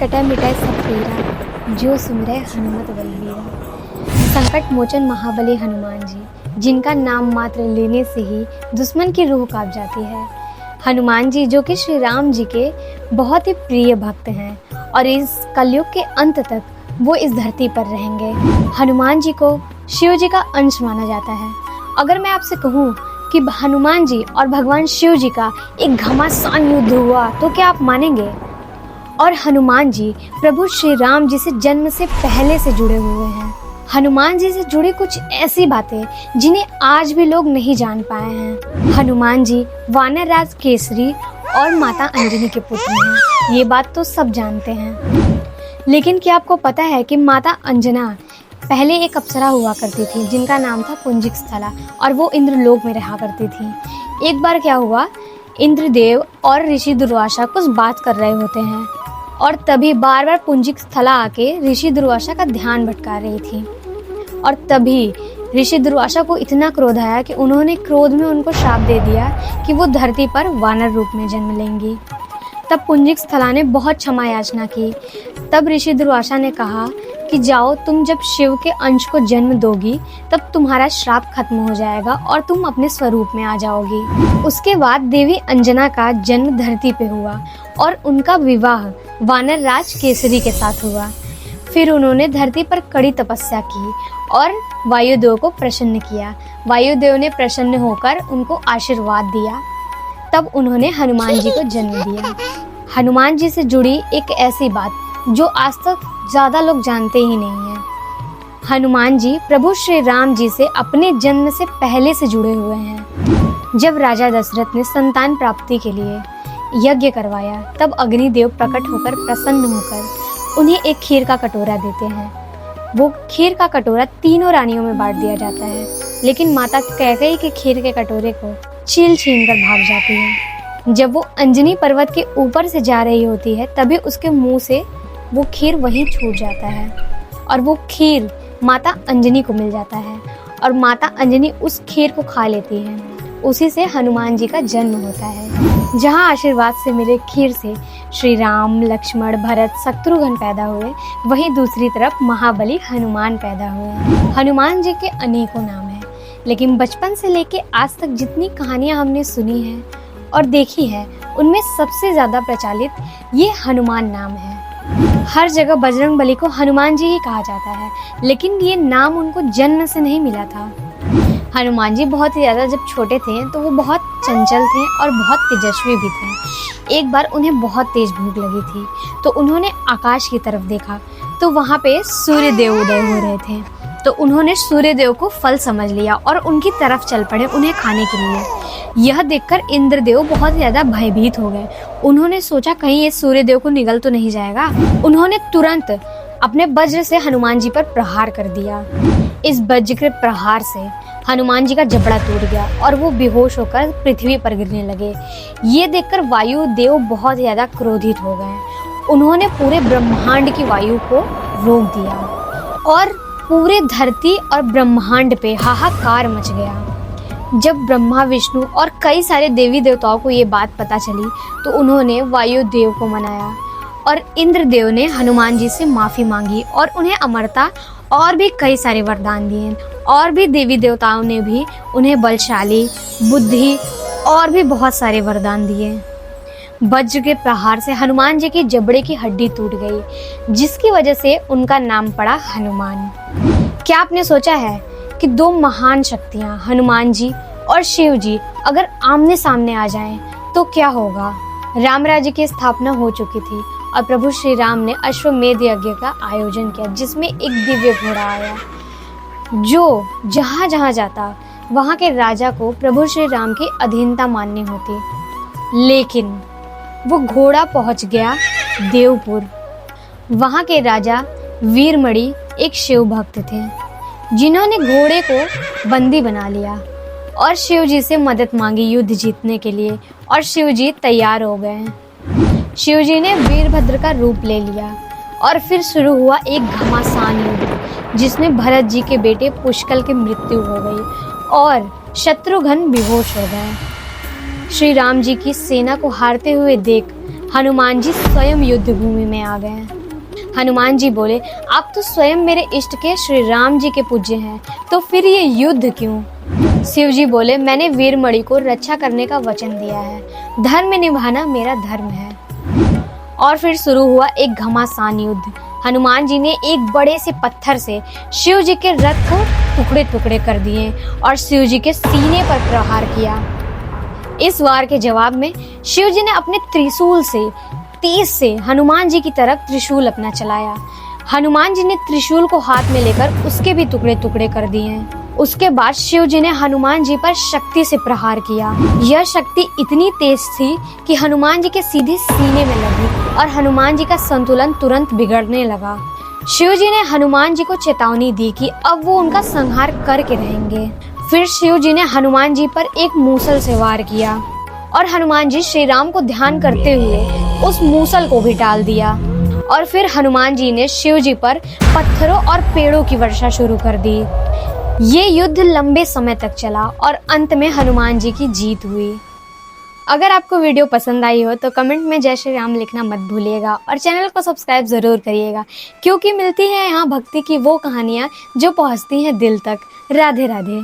कटे मिटे सब पीरा, जो सुमिरै हनुमत बलबीरा। संकट मोचन महाबली हनुमान जी, जिनका नाम मात्र लेने से ही दुश्मन की रूह कांप जाती है। हनुमान जी जो कि श्री राम जी के बहुत ही प्रिय भक्त हैं और इस कलयुग के अंत तक वो इस धरती पर रहेंगे। हनुमान जी को शिव जी का अंश माना जाता है। अगर मैं आपसे कहूँ कि हनुमान जी और भगवान शिव जी का एक घमासान युद्ध हुआ तो क्या आप मानेंगे? और हनुमान जी प्रभु श्री राम जी से जन्म से पहले से जुड़े हुए हैं। हनुमान जी से जुड़ी कुछ ऐसी बातें जिन्हें आज भी लोग नहीं जान पाए हैं। हनुमान जी वानर राज केसरी और माता अंजनी के पुत्र हैं, ये बात तो सब जानते हैं। लेकिन क्या आपको पता है कि माता अंजना पहले एक अप्सरा हुआ करती थी जिनका नाम था पुंजिकस्थला और वो इंद्रलोक में रहा करती थी। एक बार क्या हुआ, इंद्रदेव और ऋषि दुर्वासा कुछ बात कर रहे होते हैं और तभी बार बार पुंजिकस्थला आके ऋषि दुर्वासा का ध्यान भटका रही थी। और तभी ऋषि दुर्वासा को इतना क्रोध आया कि उन्होंने क्रोध में उनको श्राप दे दिया कि वो धरती पर वानर रूप में जन्म लेंगी। तब पुंजिकस्थला ने बहुत क्षमा याचना की। तब ऋषि दुर्वासा ने कहा कि जाओ, तुम जब शिव के अंश को जन्म दोगी तब तुम्हारा श्राप खत्म हो जाएगा और तुम अपने स्वरूप में आ जाओगी। उसके बाद देवी अंजना का जन्म धरती पे हुआ और उनका विवाह वानर राज केसरी के साथ हुआ। फिर उन्होंने धरती पर कड़ी तपस्या की और वायुदेव को प्रसन्न किया। वायुदेव ने प्रसन्न होकर उनको आशीर्वाद दिया। तब उन्होंने हनुमान जी को जन्म दिया। हनुमान जी से जुड़ी एक ऐसी बात जो आज तक ज़्यादा लोग जानते ही नहीं हैं। हनुमान जी प्रभु श्री राम जी से अपने जन्म से पहले से जुड़े हुए हैं। जब राजा दशरथ ने संतान प्राप्ति के लिए यज्ञ करवाया तब अग्निदेव प्रकट होकर प्रसन्न होकर उन्हें एक खीर का कटोरा देते हैं। वो खीर का कटोरा तीनों रानियों में बांट दिया जाता है, लेकिन माता कैकेयी के खीर के कटोरे को छीन कर भाग जाती है। जब वो अंजनी पर्वत के ऊपर से जा रही होती है तभी उसके मुंह से वो खीर वहीं छूट जाता है और वो खीर माता अंजनी को मिल जाता है और माता अंजनी उस खीर को खा लेती है। उसी से हनुमान जी का जन्म होता है। जहाँ आशीर्वाद से मिले खीर से श्री राम, लक्ष्मण, भरत, शत्रुघ्न पैदा हुए, वहीं दूसरी तरफ महाबली हनुमान पैदा हुए। हनुमान जी के अनेकों नाम हैं, लेकिन बचपन से लेके आज तक जितनी कहानियाँ हमने सुनी हैं और देखी है उनमें सबसे ज़्यादा प्रचलित ये हनुमान नाम है। हर जगह बजरंगबली को हनुमान जी ही कहा जाता है, लेकिन ये नाम उनको जन्म से नहीं मिला था। हनुमान जी बहुत ही ज़्यादा जब छोटे थे तो वो बहुत चंचल थे और बहुत तेजस्वी भी थे। एक बार उन्हें बहुत तेज भूख लगी थी तो उन्होंने आकाश की तरफ देखा तो वहाँ पे सूर्य देव उदय हो रहे थे। तो उन्होंने सूर्य देव को फल समझ लिया और उनकी तरफ चल पड़े उन्हें खाने के लिए। यह देखकर इंद्रदेव बहुत ज़्यादा भयभीत हो गए। उन्होंने सोचा कहीं ये सूर्य देव को निगल तो नहीं जाएगा। उन्होंने तुरंत अपने वज्र से हनुमान जी पर प्रहार कर दिया। इस वज्र के प्रहार से हनुमान जी का जबड़ा टूट गया और वो बेहोश होकर पृथ्वी पर गिरने लगे। ये देखकर वायुदेव बहुत ज़्यादा क्रोधित हो गए। उन्होंने पूरे ब्रह्मांड की वायु को रोक दिया और पूरे धरती और ब्रह्मांड पे हाहाकार मच गया। जब ब्रह्मा, विष्णु और कई सारे देवी देवताओं को ये बात पता चली तो उन्होंने वायुदेव को मनाया और इंद्रदेव ने हनुमान जी से माफ़ी मांगी और उन्हें अमरता और भी कई सारे वरदान दिए। और भी देवी देवताओं ने भी उन्हें बलशाली, बुद्धि और भी बहुत सारे वरदान दिए। वज्र के प्रहार से हनुमान जी की जबड़े की हड्डी टूट गई, जिसकी वजह से उनका नाम पड़ा हनुमान। क्या आपने सोचा है कि दो महान शक्तियां हनुमान जी और शिव जी अगर आमने सामने आ जाएं तो क्या होगा? राम राज्य की स्थापना हो चुकी थी और प्रभु श्री राम ने अश्वमेध यज्ञ का आयोजन किया, जिसमें एक दिव्य घोड़ा आया जो जहाँ जहाँ जाता वहाँ के राजा को प्रभु श्री राम की अधीनता माननी होती। लेकिन वो घोड़ा पहुँच गया देवपुर। वहाँ के राजा वीरमणि एक शिव भक्त थे जिन्होंने घोड़े को बंदी बना लिया और शिव जी से मदद मांगी युद्ध जीतने के लिए और शिव जी तैयार हो गए। शिव जी ने वीरभद्र का रूप ले लिया और फिर शुरू हुआ एक घमासान युद्ध जिसमें भरत जी के बेटे पुष्कल की मृत्यु हो गई और शत्रुघ्न बेहोश हो गए। श्री राम जी की सेना को हारते हुए देख हनुमान जी स्वयं युद्ध भूमि में आ गए। हनुमान जी बोले, आप तो स्वयं मेरे इष्ट के श्री राम जी के पूज्य हैं, तो फिर ये युद्ध क्यों? शिव जी बोले, मैंने वीरमणि को रक्षा करने का वचन दिया है, धर्म निभाना मेरा धर्म है। और फिर शुरू हुआ एक घमासान युद्ध। हनुमान जी ने एक बड़े से पत्थर से शिव जी के रथ को टुकड़े टुकड़े कर दिए और शिव जी के सीने पर प्रहार किया। इस वार के जवाब में शिव जी ने अपने त्रिशूल से तेज से हनुमान जी की तरफ त्रिशूल अपना चलाया। हनुमान जी ने त्रिशूल को हाथ में लेकर उसके भी टुकड़े टुकड़े कर दिए। उसके बाद शिव जी ने हनुमान जी पर शक्ति से प्रहार किया। यह शक्ति इतनी तेज थी कि हनुमान जी के सीधे सीने में लगी और हनुमान जी का संतुलन तुरंत बिगड़ने लगा। शिव जी ने हनुमान जी को चेतावनी दी कि अब वो उनका संहार करके रहेंगे। फिर शिव जी ने हनुमान जी पर एक मूसल से वार किया और हनुमान जी श्री राम को ध्यान करते हुए उस मूसल को भी टाल दिया। और फिर हनुमान जी ने शिव जी पर पत्थरों और पेड़ों की वर्षा शुरू कर दी। ये युद्ध लंबे समय तक चला और अंत में हनुमान जी की जीत हुई। अगर आपको वीडियो पसंद आई हो तो कमेंट में जय श्री राम लिखना मत भूलिएगा और चैनल को सब्सक्राइब ज़रूर करिएगा, क्योंकि मिलती है यहाँ भक्ति की वो कहानियाँ जो पहुँचती हैं दिल तक। राधे राधे।